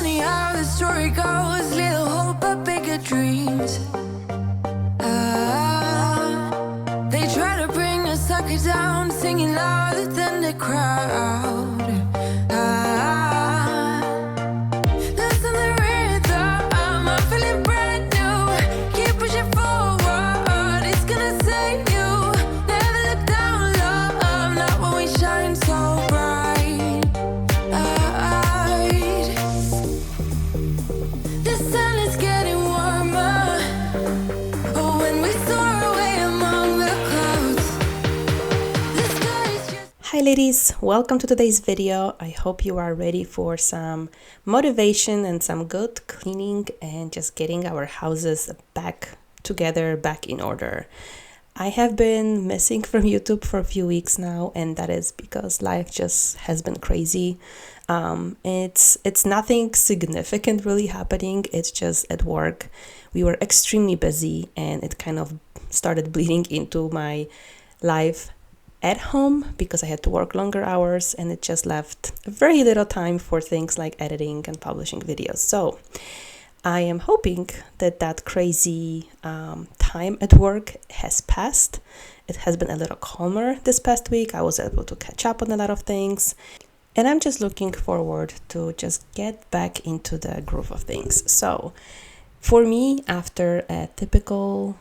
funny how the story goes. Little hope but bigger dreams. They try to bring a sucker down, singing louder than the crowd. Listen the rhythm, I'm feeling brand new. Keep pushing forward, it's gonna save you. Never look down, love, not when we shine so bright. The sun is getting warmer. Oh, when we soar away among the clouds. The sky is just... Hi ladies, welcome to today's video. I hope you are ready for some motivation and some good cleaning and just getting our houses back together, back in order. I have been missing from YouTube for a few weeks now, and that is because life just has been crazy. It's nothing significant really happening. It's just at work. We were extremely busy, and it kind of started bleeding into my life at home because I had to work longer hours, and it just left very little time for things like editing and publishing videos. So I am hoping that that crazy time at work has passed. It has been a little calmer this past week. I was able to catch up on a lot of things, and I'm just looking forward to just get back into the groove of things. So for me, after a typical,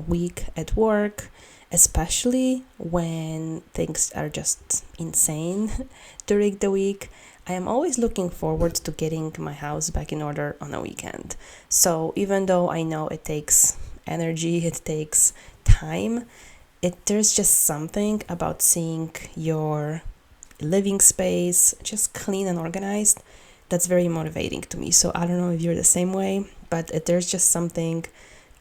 week at work, especially when things are just insane during the week, I am always looking forward to getting my house back in order on a weekend. So even though I know it takes energy, it takes time, there's just something about seeing your living space just clean and organized that's very motivating to me. So I don't know if you're the same way, but there's just something,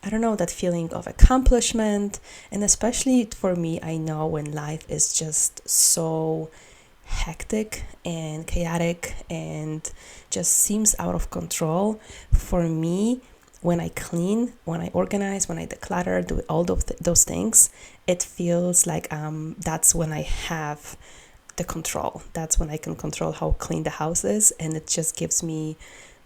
I don't know, that feeling of accomplishment. And especially for me, I know when life is just so hectic and chaotic and just seems out of control, for me, when I clean, when I organize, when I declutter, do all those things, it feels like that's when I have the control. That's when I can control how clean the house is, and it just gives me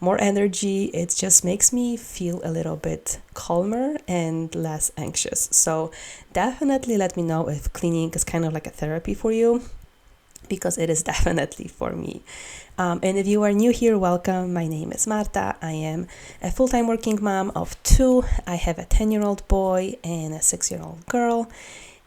more energy. It just makes me feel a little bit calmer and less anxious. So definitely let me know if cleaning is kind of like a therapy for you, because it is definitely for me. And if you are new here, welcome. My name is Marta. I am a full-time working mom of two. I have a 10-year-old boy and a 6-year-old girl.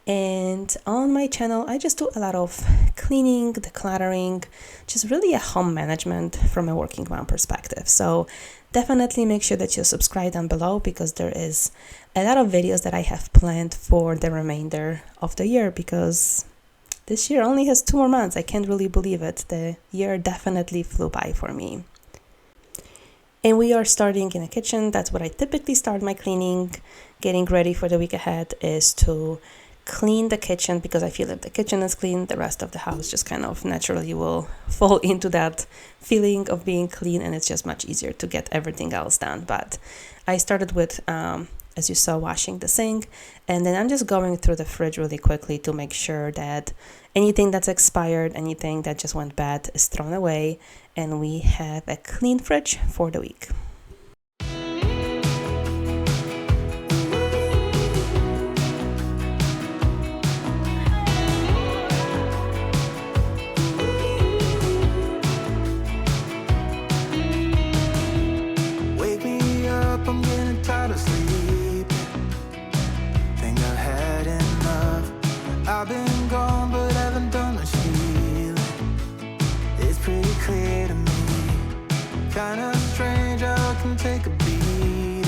And on my channel, I just do a lot of cleaning, decluttering, just really a home management from a working mom perspective. So definitely make sure that you subscribe down below, because there is a lot of videos that I have planned for the remainder of the year, because this year only has 2 more months. I can't really believe it. The year definitely flew by for me. And we are starting in the kitchen. That's what I typically start my cleaning. Getting ready for the week ahead is to clean the kitchen, because I feel if the kitchen is clean, the rest of the house just kind of naturally will fall into that feeling of being clean, and it's just much easier to get everything else done. But I started with, as you saw, washing the sink, and then I'm just going through the fridge really quickly to make sure that anything that's expired, anything that just went bad is thrown away, and we have a clean fridge for the week. I've been gone, but haven't done much healing. It's pretty clear to me. Kinda strange how I can take a beat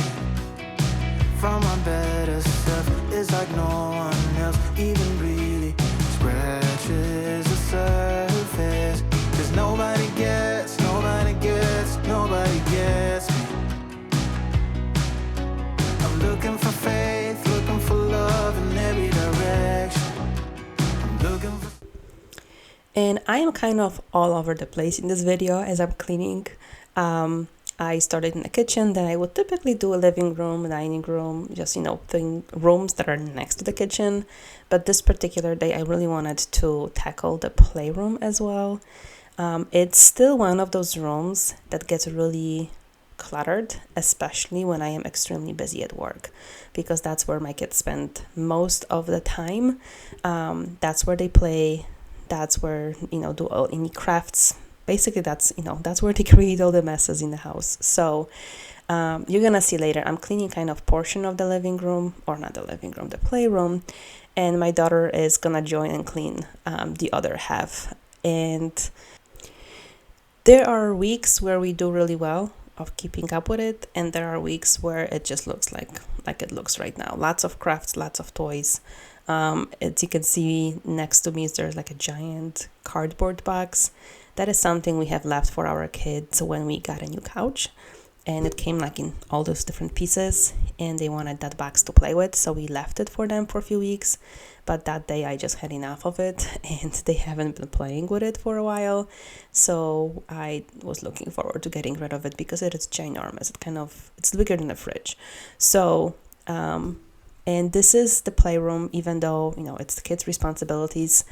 from my better self. It's like no one else even really scratches the surface. 'Cause nobody gets me. I'm looking for faith, looking for love in every direction. And I am kind of all over the place in this video as I'm cleaning. I started in the kitchen, then I would typically do a living room, dining room, just, rooms that are next to the kitchen. But this particular day, I really wanted to tackle the playroom as well. It's still one of those rooms that gets really cluttered, especially when I am extremely busy at work, because that's where my kids spend most of the time. That's where they play. That's where, do all any crafts. Basically, that's where they create all the messes in the house. So you're gonna see later, I'm cleaning kind of portion of the living room, or not the living room, the playroom, and my daughter is gonna join and clean the other half. And there are weeks where we do really well of keeping up with it, and there are weeks where it just looks like it looks right now. Lots of crafts, lots of toys. As you can see next to me, there's like a giant cardboard box. That is something we have left for our kids when we got a new couch, and it came like in all those different pieces, and they wanted that box to play with, so we left it for them for a few weeks. But that day I just had enough of it, and they haven't been playing with it for a while, so I was looking forward to getting rid of it because it is ginormous. It's bigger than a fridge. So and this is the playroom. Even though it's the kids' responsibilities,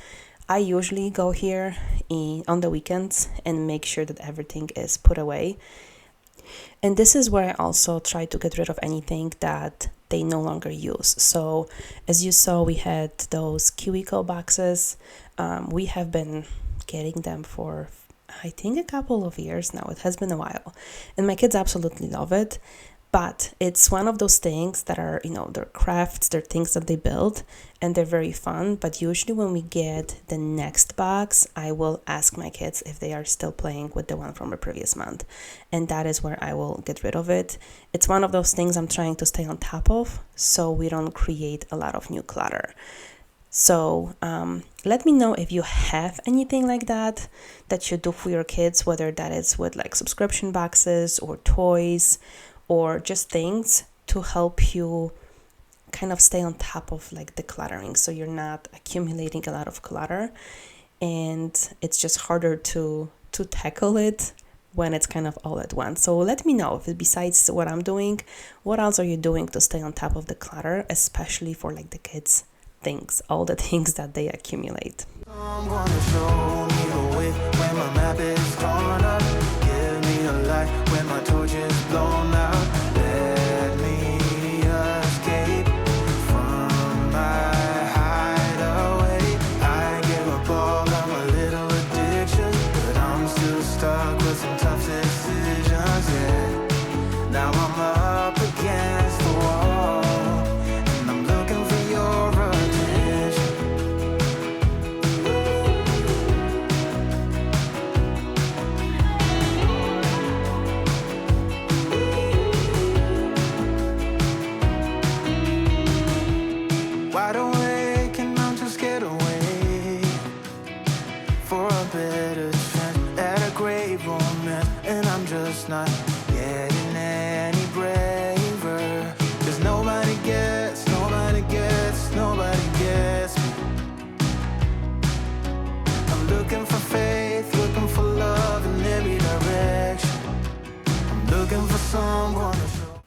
I usually go here on the weekends and make sure that everything is put away. And this is where I also try to get rid of anything that they no longer use. So as you saw, we had those KiwiCo boxes. We have been getting them for, I think, a couple of years now. It has been a while. And my kids absolutely love it. But it's one of those things that are, they're crafts, they're things that they build, and they're very fun. But usually when we get the next box, I will ask my kids if they are still playing with the one from the previous month. And that is where I will get rid of it. It's one of those things I'm trying to stay on top of, so we don't create a lot of new clutter. So let me know if you have anything like that you do for your kids, whether that is with like subscription boxes or toys, or just things to help you kind of stay on top of like decluttering, so you're not accumulating a lot of clutter, and it's just harder to tackle it when it's kind of all at once. So let me know if besides what I'm doing, what else are you doing to stay on top of the clutter, especially for like the kids' things, all the things that they accumulate. I'm gonna show me the way when my map is torn up. Give me a light when my torch is blown out. Let me escape from my hideaway. I give up all of my little addictions, but I'm still stuck with some tough decisions, yeah. Now I'm up against the wall, and I'm looking for your attention. Wide awake and I'm too scared away for a better chance at a great romance, and I'm just not getting any braver. 'Cause nobody gets me. I'm looking for faith, looking for love in every direction. I'm looking for someone to show.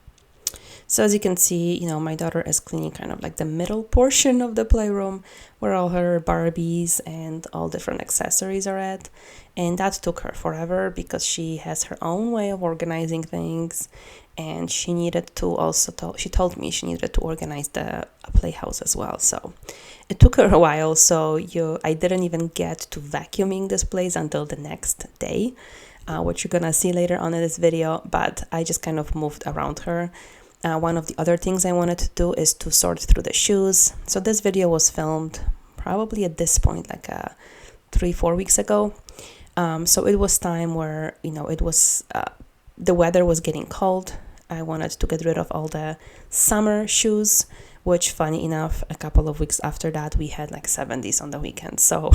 So as you can see, my daughter is cleaning kind of like the middle portion of the playroom where all her Barbies and all different accessories are at. And that took her forever because she has her own way of organizing things. And she needed to also, she told me she needed to organize the playhouse as well. So it took her a while. So I didn't even get to vacuuming this place until the next day, which you're gonna see later on in this video. But I just kind of moved around her. One of the other things I wanted to do is to sort through the shoes. So this video was filmed probably at this point like 3-4 weeks ago. So it was time where it was the weather was getting cold. I wanted to get rid of all the summer shoes, which funny enough, a couple of weeks after that we had like 70s on the weekend. So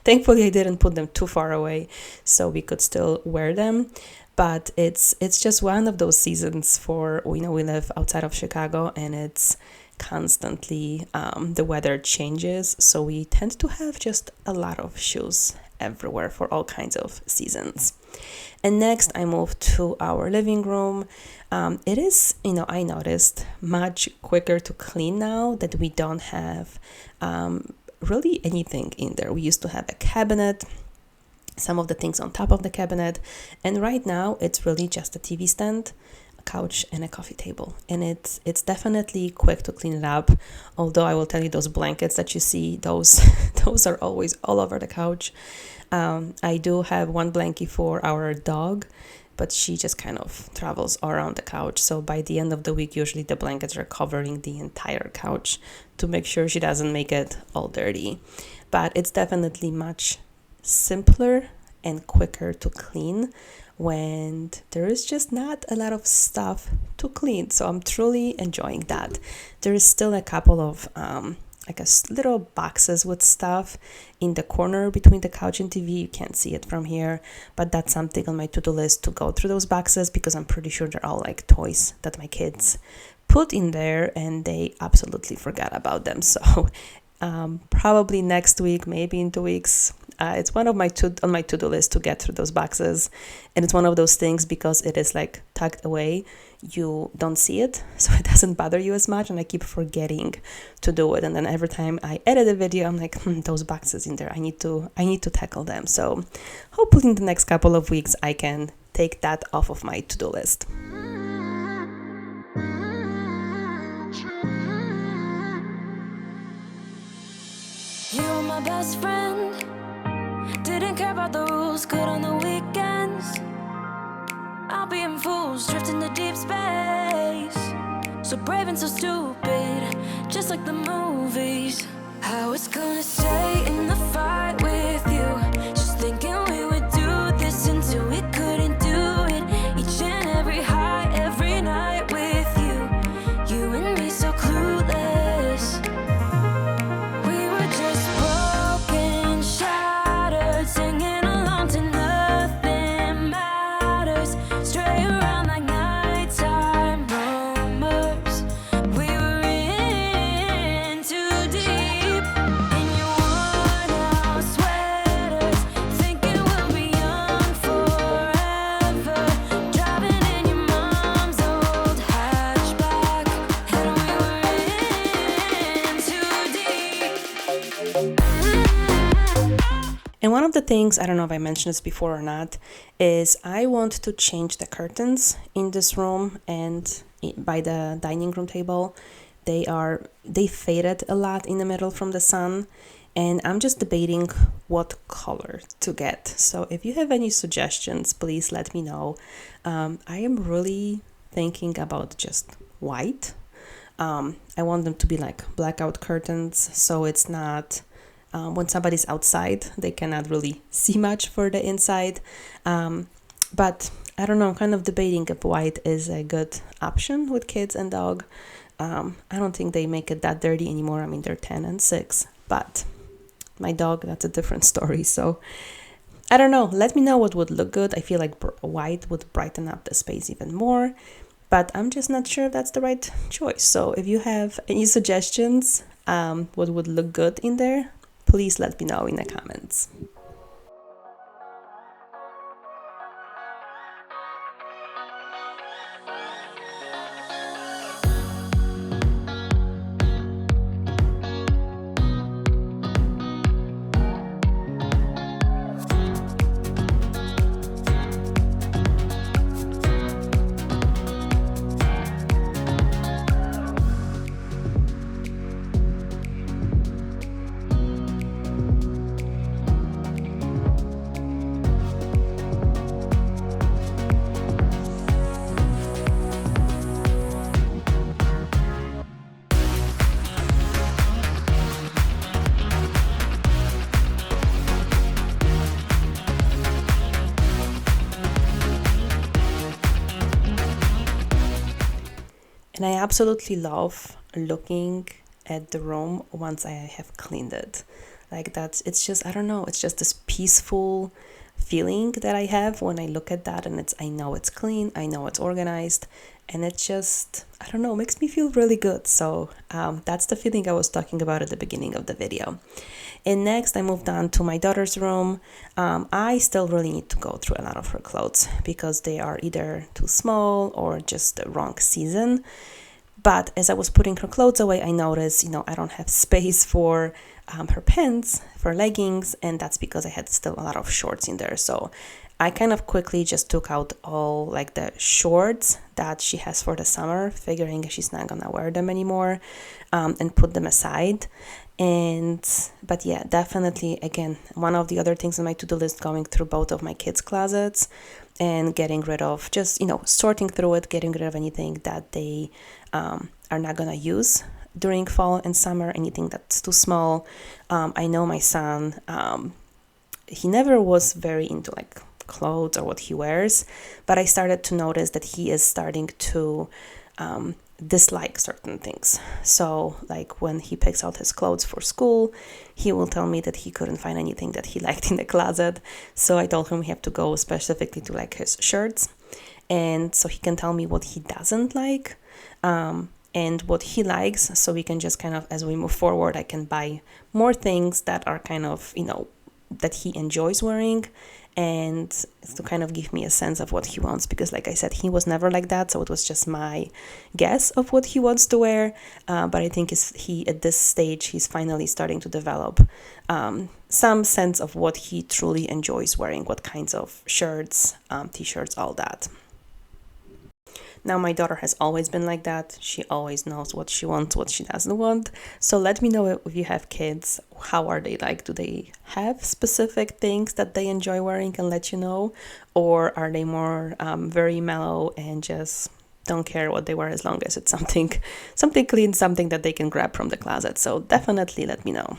thankfully I didn't put them too far away so we could still wear them. But it's just one of those seasons for, we live outside of Chicago, and it's constantly, the weather changes. So we tend to have just a lot of shoes everywhere for all kinds of seasons. And next I moved to our living room. It is, I noticed much quicker to clean now that we don't have really anything in there. We used to have a cabinet some of the things on top of the cabinet. And right now it's really just a TV stand, a couch, and a coffee table. And it's definitely quick to clean it up. Although I will tell you, those blankets that you see, those those are always all over the couch. I do have one blankie for our dog, but she just kind of travels around the couch. So by the end of the week, usually the blankets are covering the entire couch to make sure she doesn't make it all dirty. But it's definitely much simpler and quicker to clean when there is just not a lot of stuff to clean. So I'm truly enjoying that. There is still a couple of little boxes with stuff in the corner between the couch and TV. You can't see it from here, but that's something on my to-do list, to go through those boxes, because I'm pretty sure they're all like toys that my kids put in there and they absolutely forgot about them. So probably next week, maybe in 2 weeks. It's one of my on my to-do list to get through those boxes, and it's one of those things because it is like tucked away. You don't see it, so it doesn't bother you as much, and I keep forgetting to do it. And then every time I edit a video, I'm like, those boxes in there, I need to tackle them. So hopefully in the next couple of weeks, I can take that off of my to-do list. You were my best friend, didn't care about the rules, good on the weekends. I'll be in fools, drifting to deep space. So brave and so stupid, just like the movies. I was gonna stay in the fight with you, just thinking we would do this until we couldn't do it. Each and every high, every night with you, you and me so clueless. We were just broken, shattered, singing along to nothing matters. Stray around like nighttime rumors. We were in too deep, in your worn-out sweaters, thinking we'll be young forever. Driving in your mom's old hatchback, and we were in too deep. And one of the things, I don't know if I mentioned this before or not, is I want to change the curtains in this room and by the dining room table. They faded a lot in the middle from the sun, and I'm just debating what color to get. So if you have any suggestions, please let me know. I am really thinking about just white. I want them to be like blackout curtains, so it's not when somebody's outside, they cannot really see much for the inside. But I don't know, I'm kind of debating if white is a good option with kids and dog. I don't think they make it that dirty anymore. I mean, they're 10 and 6, but my dog, that's a different story. So I don't know. Let me know what would look good. I feel like white would brighten up the space even more, but I'm just not sure if that's the right choice. So if you have any suggestions, what would look good in there, please let me know in the comments. And I absolutely love looking at the room once I have cleaned it. Like that's, it's just, I don't know, it's just this peaceful feeling that I have when I look at that, and I know it's clean, I know it's organized, and it just, I don't know, makes me feel really good. So that's the feeling I was talking about at the beginning of the video. And next I moved on to my daughter's room. I still really need to go through a lot of her clothes because they are either too small or just the wrong season. But as I was putting her clothes away, I noticed, I don't have space for her pants for leggings, and that's because I had still a lot of shorts in there. So I kind of quickly just took out all like the shorts that she has for the summer, figuring she's not gonna wear them anymore, and put them aside. But yeah, definitely, again, one of the other things on my to-do list, going through both of my kids' closets and getting rid of, just, sorting through it, getting rid of anything that they are not gonna use during fall and summer, anything that's too small. I know my son, he never was very into like clothes or what he wears, but I started to notice that he is starting to dislike certain things. So like when he picks out his clothes for school, he will tell me that he couldn't find anything that he liked in the closet. So I told him we have to go specifically to like his shirts, and so he can tell me what he doesn't like, and what he likes, so we can just kind of, as we move forward, I can buy more things that are kind of, that he enjoys wearing, and to kind of give me a sense of what he wants, because like I said, he was never like that, so it was just my guess of what he wants to wear. But I think at this stage, he's finally starting to develop some sense of what he truly enjoys wearing, what kinds of shirts, t-shirts, all that. Now, my daughter has always been like that. She always knows what she wants, what she doesn't want. So let me know if you have kids, how are they like? Do they have specific things that they enjoy wearing, and let you know? Or are they more very mellow and just don't care what they wear as long as it's something clean, something that they can grab from the closet? So definitely let me know.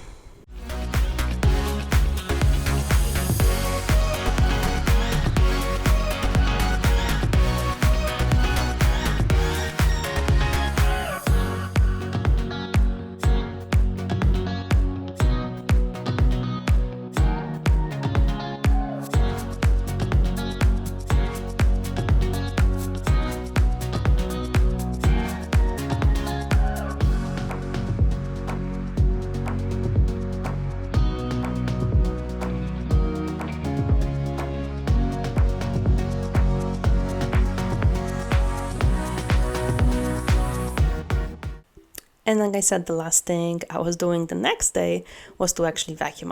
And like I said, the last thing I was doing the next day was to actually vacuum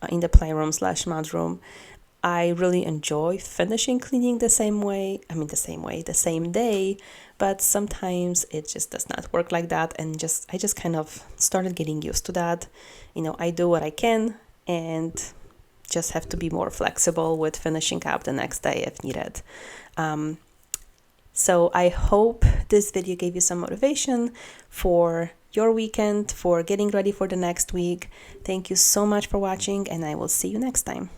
in the playroom / mudroom. I really enjoy finishing cleaning the same day, but sometimes it just does not work like that, and I just kind of started getting used to that. I do what I can and just have to be more flexible with finishing up the next day if needed. So I hope this video gave you some motivation for your weekend, for getting ready for the next week. Thank you so much for watching, and I will see you next time.